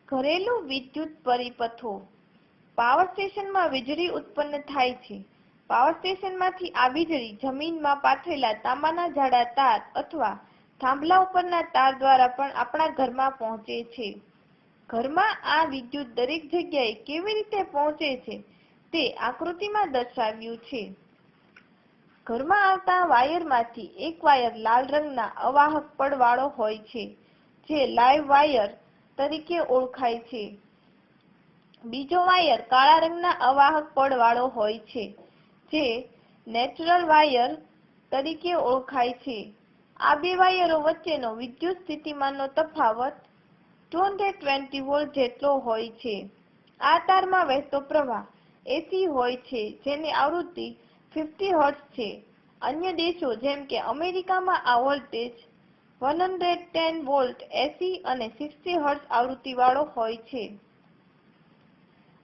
ઘરેલું વિદ્યુત પરિપથો. પાવર સ્ટેશનમાં વીજળી ઉત્પન્ન થાય છે. પાવર સ્ટેશનમાંથી આ વીજળી જમીનમાં પાથરેલા તાંબાના જાડા તાર અથવા થાંભલા ઉપરના તાર દ્વારા પણ આપણા ઘરમાં પહોંચે છે. ઘરમાં આ વિદ્યુત દરેક જગ્યાએ કેવી રીતે પહોંચે છે તે આકૃતિમાં દર્શાવ્યું છે. ઘરમાં આવતા વાયરમાંથી એક વાયર લાલ રંગના અવાહક પડવાળો હોય છે, જે લાઇવ વાયર તરીકે ઓળખાય છે. બીજો વાયર કાળા રંગના અવાહક પડવાળો હોય છે, જે નેચરલ વાયર તરીકે ઓળખાય છે. આ બે વાયરો વચ્ચેનો વિદ્યુત સ્થિતિમાનનો તફાવત 220 વોલ્ટ જેટલો હોય છે. આ તારમાં વહેતો પ્રવાહ એસી હોય છે, જેની આવૃત્તિ 50 હર્ટ્ઝ છે. અન્ય દેશો જેમ કે અમેરિકામાં આ વોલ્ટેજ 110 વોલ્ટ એસી અને 60 હર્ટ્ઝ આવૃત્તિવાળો હોય છે.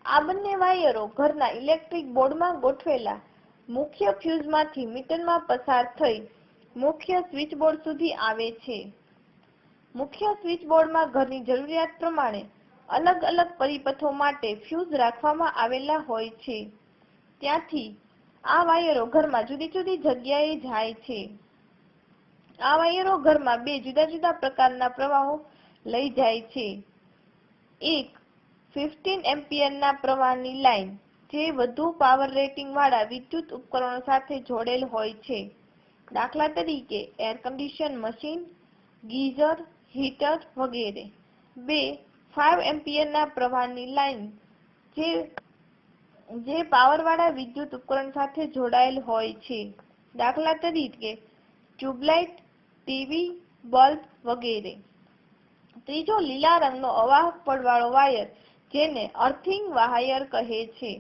આ બંને વાયરો ઘરના ઇલેક્ટ્રિક બોર્ડમાં ગોઠવેલા મુખ્ય ફ્યુઝમાંથી મીટરમાં પસાર થઈ મુખ્ય સ્વિચબોર્ડ સુધી આવે છે. મુખ્ય સ્વિચબોર્ડમાં ઘરની જરૂરિયાત પ્રમાણે અલગ અલગ પરિપથો માટે ફ્યુઝ રાખવામાં આવેલા હોય છે. ત્યાંથી આ વાયરો ઘરમાં જુદી જુદી જગ્યાએ જાય છે. આ વાયરો ઘરમાં બે જુદા જુદા પ્રકારના પ્રવાહો લઈ જાય છે. એક 15 એમ્પિયરના પ્રવાહની લાઇન, જે વધુ પાવર રેટિંગ વાળા વિદ્યુત ઉપકરણો સાથે જોડેલ હોય છે. દાખલા તરીકે air condition machine, geyser, heater વગેરે. બે 5 એમ્પિયરના પ્રવાહની લાઇન, જે પાવરવાળા વિદ્યુત ઉપકરણ સાથે જોડાયેલ હોય છે. દાખલા તરીકે ટ્યુબલાઇટ, ટીવી, બલ્બ વગેરે. ત્રીજો લીલા રંગનો અવાહક પડવાળો વાયર, જેને અર્થિંગ વાયર કહે છે.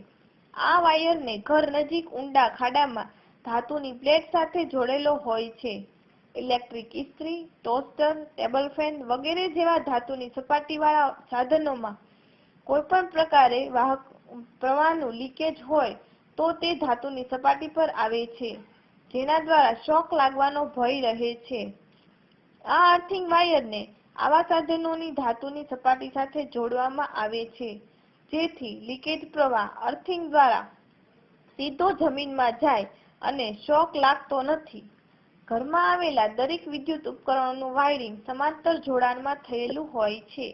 આ વાયરને ઘર નજીક ઊંડા ખાડામાં ધાતુની પ્લેટ સાથે જોડેલો હોય છે. ઇલેક્ટ્રિક ઇસ્ત્રી, ટોસ્ટર, ટેબલ ફેન વગેરે જેવા ધાતુની સપાટીવાળા સાધનોમાં કોઈપણ પ્રકારે પ્રવાહનું લીકેજ હોય તો તે ધાતુની સપાટી પર આવે છે, જેના દ્વારા શોક લાગવાનો ભય રહે છે. આ અર્થિંગ વાયરને આવા સાધનોની ધાતુની સપાટી સાથે જોડવામાં આવે છે, જેથી લીકેજ પ્રવાહ અર્થિંગ દ્વારા સીધો જમીનમાં જાય અને શોક લાગતો નથી. ઘરમાં આવેલા દરેક વિદ્યુત ઉપકરણોનું વાયરિંગ સમાંતર જોડાણમાં થયેલું હોય છે.